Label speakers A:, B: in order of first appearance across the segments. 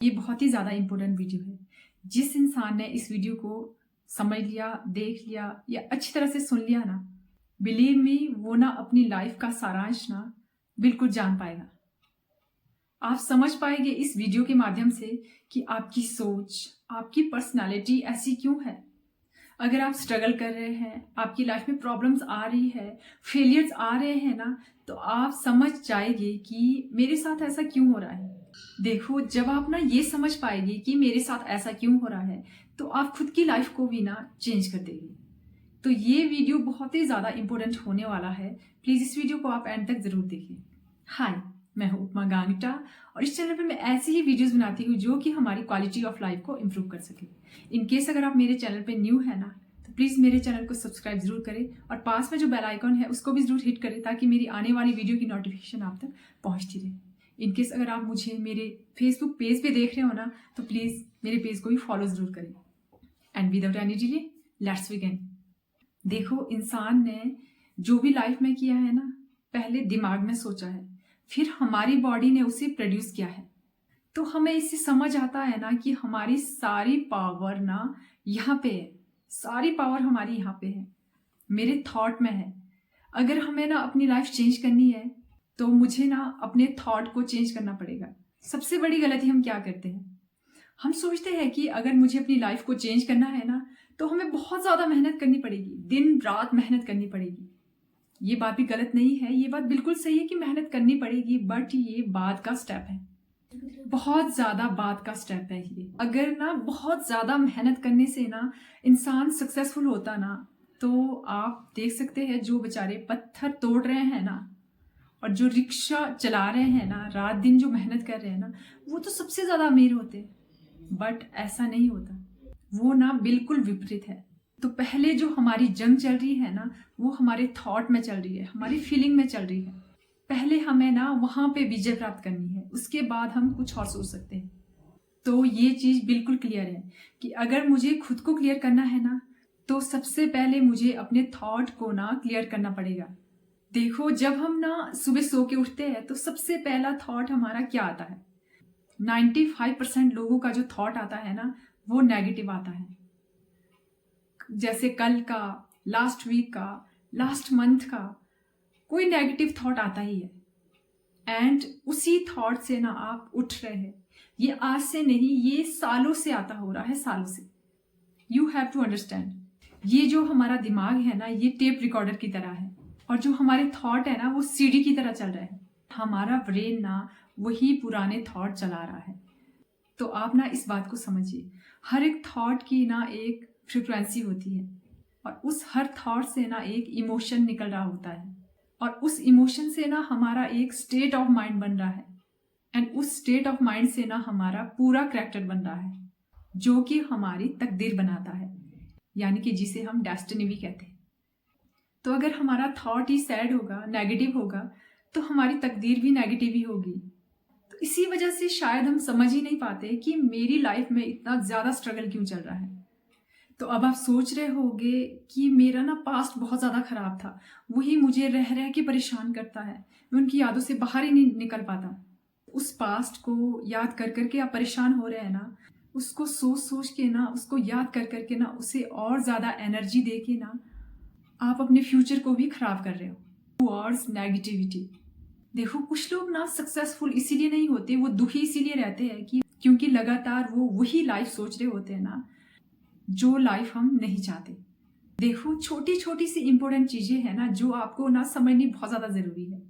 A: ये बहुत ही ज़्यादा इम्पोर्टेंट वीडियो है। जिस इंसान ने इस वीडियो को समझ लिया, देख लिया या अच्छी तरह से सुन लिया ना, बिलीव मी, वो ना अपनी लाइफ का सारांश ना बिल्कुल जान पाएगा। आप समझ पाएंगे इस वीडियो के माध्यम से कि आपकी सोच, आपकी पर्सनालिटी ऐसी क्यों है। अगर आप स्ट्रगल कर रहे हैं, आपकी लाइफ में प्रॉब्लम्स आ रही है, फेलियर्स आ रहे हैं ना, तो आप समझ जाएंगे कि मेरे साथ ऐसा क्यों हो रहा है। देखो, जब आप ना ये समझ पाएगी कि मेरे साथ ऐसा क्यों हो रहा है, तो आप खुद की लाइफ को भी ना चेंज कर देगी। तो ये वीडियो बहुत ही ज़्यादा इंपॉर्टेंट होने वाला है। प्लीज़ इस वीडियो को आप एंड तक ज़रूर देखिए। हाय, मैं हूँ उपमा गांगटा और इस चैनल पे मैं ऐसी ही वीडियोस बनाती हूँ जो कि हमारी क्वालिटी ऑफ लाइफ को इम्प्रूव कर सके। इन केस अगर आप मेरे चैनल पे न्यू है ना, तो प्लीज़ मेरे चैनल को सब्सक्राइब जरूर करें और पास में जो बेल आइकॉन है उसको भी जरूर हिट करें, ताकि मेरी आने वाली वीडियो की नोटिफिकेशन आप तक पहुँचती रहे। इनकेस अगर आप मुझे मेरे फेसबुक पेज पे देख रहे हो ना, तो प्लीज़ मेरे पेज को भी फॉलो ज़रूर करें। And without any delay, let's begin. देखो, इंसान ने जो भी लाइफ में किया है ना, पहले दिमाग में सोचा है, फिर हमारी बॉडी ने उसे प्रोड्यूस किया है। तो हमें इससे समझ आता है ना कि हमारी सारी पावर ना यहाँ पे है, सारी पावर हमारी यहाँ पे है, मेरे थॉट में है। अगर हमें ना अपनी लाइफ चेंज करनी है, तो मुझे ना अपने थॉट को चेंज करना पड़ेगा। सबसे बड़ी गलती हम क्या करते हैं, हम सोचते हैं कि अगर मुझे अपनी लाइफ को चेंज करना है ना, तो हमें बहुत ज़्यादा मेहनत करनी पड़ेगी, दिन रात मेहनत करनी पड़ेगी। ये बात भी गलत नहीं है, ये बात बिल्कुल सही है कि मेहनत करनी पड़ेगी, बट ये बाद का स्टेप है, बहुत ज़्यादा बाद का स्टेप है ये। अगर ना बहुत ज़्यादा मेहनत करने से ना इंसान सक्सेसफुल होता ना, तो आप देख सकते हैं जो बेचारे पत्थर तोड़ रहे हैं ना, और जो रिक्शा चला रहे हैं ना, रात दिन जो मेहनत कर रहे हैं ना, वो तो सबसे ज़्यादा अमीर होते हैं। बट ऐसा नहीं होता, वो ना बिल्कुल विपरीत है। तो पहले जो हमारी जंग चल रही है ना, वो हमारे थॉट में चल रही है, हमारी फीलिंग में चल रही है। पहले हमें ना वहाँ पे विजय प्राप्त करनी है, उसके बाद हम कुछ और सोच सकते हैं। तो ये चीज़ बिल्कुल क्लियर है कि अगर मुझे खुद को क्लियर करना है ना, तो सबसे पहले मुझे अपने थॉट को ना क्लियर करना पड़ेगा। देखो, जब हम ना सुबह सो के उठते हैं, तो सबसे पहला थॉट हमारा क्या आता है? 95% लोगों का जो थॉट आता है ना, वो नेगेटिव आता है। जैसे कल का, लास्ट वीक का, लास्ट मंथ का, कोई नेगेटिव थॉट आता ही है। एंड उसी थॉट से ना आप उठ रहे हैं। ये आज से नहीं, ये सालों से आता हो रहा है, सालों से। You have to understand. ये जो हमारा दिमाग है ना, ये टेप रिकॉर्डर की तरह है, और जो हमारे थॉट है ना, वो सीडी की तरह चल रहे हैं। हमारा ब्रेन ना वही पुराने थॉट चला रहा है। तो आप ना इस बात को समझिए, हर एक थॉट की ना एक फ्रिक्वेंसी होती है, और उस हर थॉट से ना एक इमोशन निकल रहा होता है, और उस इमोशन से ना हमारा एक स्टेट ऑफ माइंड बन रहा है। एंड उस स्टेट ऑफ माइंड से ना हमारा पूरा कैरेक्टर बन रहा है, जो कि हमारी तकदीर बनाता है, यानी कि जिसे हम डेस्टिनी भी कहते हैं। तो अगर हमारा थॉट ही सैड होगा, नेगेटिव होगा, तो हमारी तकदीर भी नेगेटिव ही होगी। तो इसी वजह से शायद हम समझ ही नहीं पाते कि मेरी लाइफ में इतना ज़्यादा स्ट्रगल क्यों चल रहा है। तो अब आप सोच रहे होंगे कि मेरा ना पास्ट बहुत ज़्यादा ख़राब था, वही मुझे रह रह के परेशान करता है, मैं उनकी यादों से बाहर ही नहीं निकल पाता। उस पास्ट को याद कर करके आप परेशान हो रहे हैं ना, उसको सोच सोच के ना, उसको याद कर करके ना, उसे और ज़्यादा एनर्जी दे के ना आप अपने फ्यूचर को भी ख़राब कर रहे हो टुवर्ड्स नेगेटिविटी। देखो, कुछ लोग ना सक्सेसफुल इसीलिए नहीं होते, वो दुखी इसीलिए रहते हैं कि क्योंकि लगातार वो वही लाइफ सोच रहे होते हैं ना, जो लाइफ हम नहीं चाहते। देखो, छोटी छोटी सी इंपॉर्टेंट चीजें हैं ना, जो आपको ना समझनी बहुत ज़्यादा ज़रूरी है।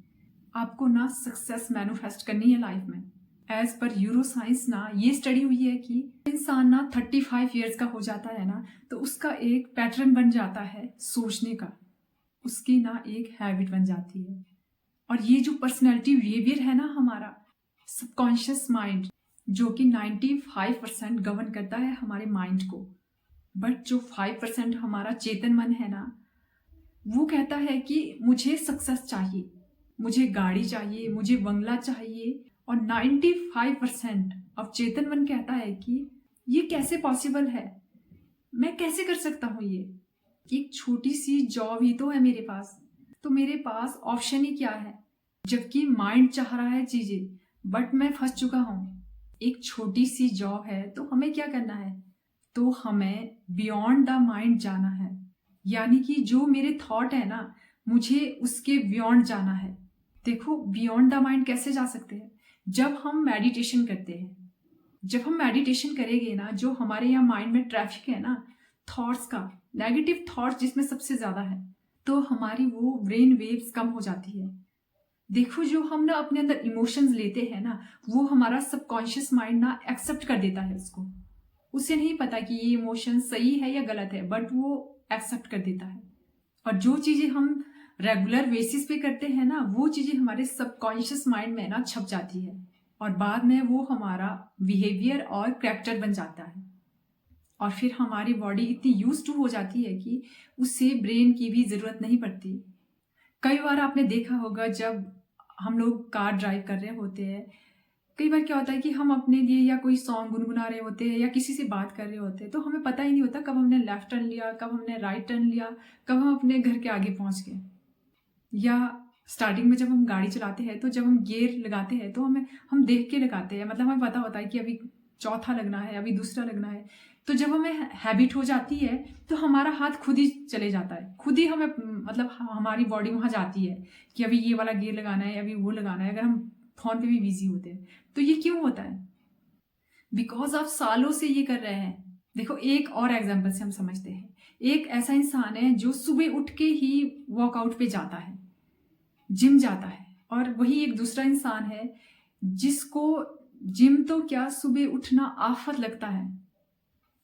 A: आपको ना सक्सेस मैनिफेस्ट करनी है लाइफ में। एज पर यूरो साइंस ना ये स्टडी हुई है कि इंसान ना 35 ईयर्स का हो जाता है ना, तो उसका एक पैटर्न बन जाता है सोचने का, उसकी ना एक हैबिट बन जाती है। और ये जो पर्सनैलिटी बिहेवियर है ना, हमारा सबकॉन्शियस माइंड, जो कि 95% गवर्न करता है हमारे माइंड को, बट जो 5% हमारा चेतन मन है ना, वो कहता है कि मुझे सक्सेस चाहिए, मुझे गाड़ी चाहिए, मुझे बंगला चाहिए। और 95% अब चेतन मन कहता है कि ये कैसे पॉसिबल है, मैं कैसे कर सकता हूँ ये, एक छोटी सी जॉब ही तो है मेरे पास, तो मेरे पास ऑप्शन ही क्या है। जबकि माइंड चाह रहा है चीजें, बट मैं फंस चुका हूँ। एक छोटी सी जॉब है, तो हमें क्या करना है? तो हमें बियॉन्ड द माइंड जाना है। यानी कि जो मेरे थॉट है ना, मुझे उसके बियॉन्ड जाना है। देखो, बियॉन्ड द माइंड कैसे जा सकते हैं? जब हम मेडिटेशन करते हैं। जब हम मेडिटेशन करेंगे ना, जो हमारे यहाँ माइंड में ट्रैफिक है ना, थॉट्स का, नेगेटिव थॉट्स जिसमें सबसे ज्यादा है, तो हमारी वो ब्रेन वेव्स कम हो जाती है। देखो, जो हम ना अपने अंदर इमोशंस लेते हैं ना, वो हमारा सबकॉन्शियस माइंड ना एक्सेप्ट कर देता है उसको। उसे नहीं पता कि ये इमोशन सही है या गलत है, बट वो एक्सेप्ट कर देता है। और जो चीजें हम रेगुलर बेसिस पे करते हैं ना, वो चीजें हमारे सबकॉन्शियस माइंड में ना छप जाती है, और बाद में वो हमारा बिहेवियर और कैरेक्टर बन जाता है। और फिर हमारी बॉडी इतनी यूज टू हो जाती है कि उससे ब्रेन की भी जरूरत नहीं पड़ती। कई बार आपने देखा होगा, जब हम लोग कार ड्राइव कर रहे होते हैं, कई बार क्या होता है कि हम अपने लिए या कोई सॉन्ग गुनगुना रहे होते हैं या किसी से बात कर रहे होते हैं, तो हमें पता ही नहीं होता कब हमने लेफ्ट टर्न लिया, कब हमने राइट टर्न लिया, कब हम अपने घर के आगे पहुंच गए। या स्टार्टिंग में जब हम गाड़ी चलाते हैं, तो जब हम गियर लगाते हैं तो हम देख के लगाते हैं, मतलब हमें पता होता है कि अभी चौथा लगना है, अभी दूसरा लगना है। तो जब हमें हैबिट हो जाती है, तो हमारा हाथ खुद ही चले जाता है, खुद ही हमें, मतलब हमारी बॉडी वहां जाती है कि अभी ये वाला गियर लगाना है, अभी वो लगाना है, अगर हम फोन पे भी बिजी होते हैं। तो ये क्यों होता है? बिकॉज आप सालों से ये कर रहे हैं। देखो, एक और एग्जाम्पल से हम समझते हैं। एक ऐसा इंसान है जो सुबह उठ के ही वर्कआउट पे जाता है, जिम जाता है, और वही एक दूसरा इंसान है जिसको जिम तो क्या, सुबह उठना आफत लगता है।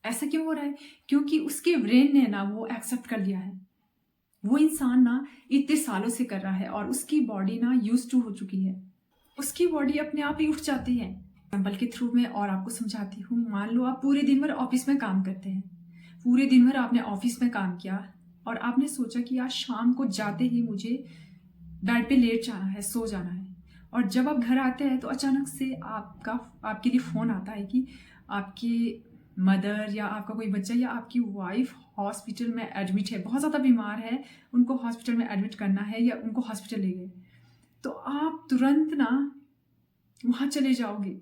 A: ऐसा क्यों हो रहा है? क्योंकि उसके ब्रेन ने ना वो एक्सेप्ट कर लिया है। वो इंसान ना इतने सालों से कर रहा है, और उसकी बॉडी ना यूज टू हो चुकी है। उसकी बॉडी अपने आप ही उठ जाती है। एग्जाम्पल के थ्रू मैं और आपको समझाती हूँ। मान लो आप पूरे दिन भर ऑफिस में काम करते हैं, पूरे दिन भर आपने ऑफिस में काम किया, और आपने सोचा कि आज शाम को जाते ही मुझे बेड पे लेट जाना है, सो जाना है। और जब आप घर आते हैं, तो अचानक से आपके लिए फोन आता है कि आपकी मदर या आपका कोई बच्चा या आपकी वाइफ हॉस्पिटल में एडमिट है, बहुत ज़्यादा बीमार है, उनको हॉस्पिटल में एडमिट करना है, या उनको हॉस्पिटल ले गए। तो आप तुरंत ना वहां चले जाओगे।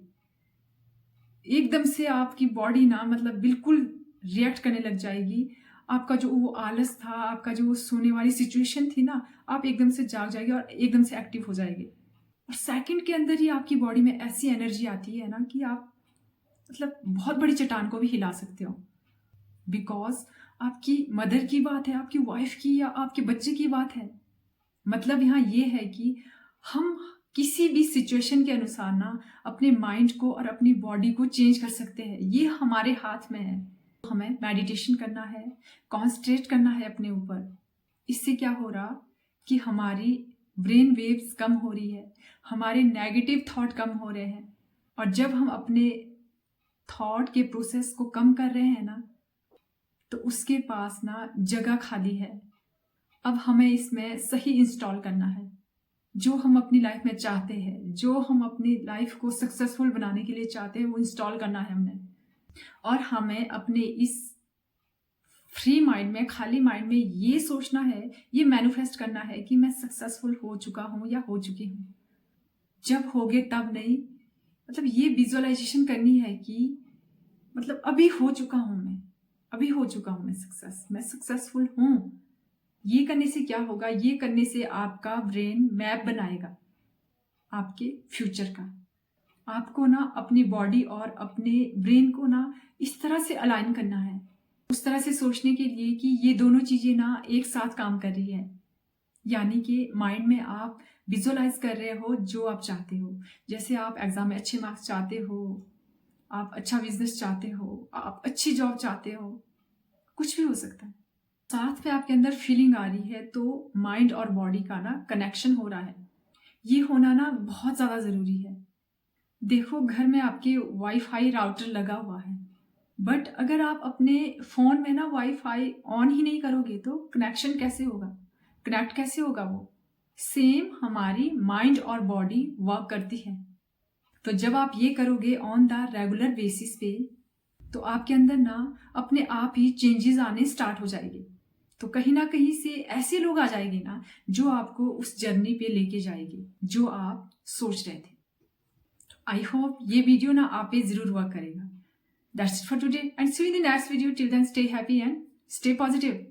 A: एकदम से आपकी बॉडी ना, मतलब बिल्कुल रिएक्ट करने लग जाएगी। आपका जो वो आलस था, आपका जो वो सोने वाली सिचुएशन थी ना, आप एकदम से जाग जाएंगे और एकदम से एक्टिव हो जाएंगे। और सेकंड के अंदर ही आपकी बॉडी में ऐसी एनर्जी आती है ना कि आप, मतलब बहुत बड़ी चट्टान को भी हिला सकते हो। बिकॉज आपकी मदर की बात है, आपकी वाइफ की, या आपके बच्चे की बात है। मतलब यहाँ ये है कि हम किसी भी सिचुएशन के अनुसार ना अपने माइंड को और अपनी बॉडी को चेंज कर सकते हैं। ये हमारे हाथ में है। हमें मेडिटेशन करना है, कॉन्सेंट्रेट करना है अपने ऊपर। इससे क्या हो रहा कि हमारी ब्रेन वेव्स कम हो रही है, हमारे नेगेटिव थॉट कम हो रहे हैं। और जब हम अपने थॉट के प्रोसेस को कम कर रहे हैं ना, तो उसके पास ना जगह खाली है। अब हमें इसमें सही इंस्टॉल करना है। जो हम अपनी लाइफ में चाहते हैं, जो हम अपनी लाइफ को सक्सेसफुल बनाने के लिए चाहते हैं, वो इंस्टॉल करना है हमने। और हमें अपने इस फ्री माइंड में, खाली माइंड में ये सोचना है, ये मैनिफेस्ट करना है कि मैं सक्सेसफुल हो चुका हूं या हो चुकी हूं। जब होगे तब नहीं, मतलब ये विजुअलाइजेशन करनी है कि मतलब अभी हो चुका हूं मैं, अभी हो चुका हूं मैं सक्सेसफुल हूं। ये करने से क्या होगा? ये करने से आपका ब्रेन मैप बनाएगा आपके फ्यूचर का। आपको ना अपनी बॉडी और अपने ब्रेन को ना इस तरह से अलाइन करना है, उस तरह से सोचने के लिए कि ये दोनों चीजें ना एक साथ काम कर रही है। यानी कि माइंड में आप विजुअलाइज कर रहे हो जो आप चाहते हो। जैसे आप एग्जाम में अच्छे मार्क्स चाहते हो, आप अच्छा बिजनेस चाहते हो, आप अच्छी जॉब चाहते हो, कुछ भी हो सकता है। साथ में आपके अंदर फीलिंग आ रही है, तो माइंड और बॉडी का ना कनेक्शन हो रहा है। ये होना ना बहुत ज्यादा जरूरी है। देखो, घर में आपके वाईफाई राउटर लगा हुआ है, बट अगर आप अपने फोन में ना वाईफाई ऑन ही नहीं करोगे, तो कनेक्शन कैसे होगा? कनेक्ट कैसे होगा? वो सेम हमारी माइंड और बॉडी वर्क करती है। तो जब आप ये करोगे ऑन द रेगुलर बेसिस पे, तो आपके अंदर ना अपने आप ही चेंजेस आने स्टार्ट हो जाएंगे। तो कहीं ना कहीं से ऐसे लोग आ जाएंगे ना, जो आपको उस जर्नी पे लेके जाएंगे जो आप सोच रहे थे। आई होप ये वीडियो ना आप पे जरूर वर्क करेगा. That's it for today and see you in the next video. Till then stay happy and stay positive.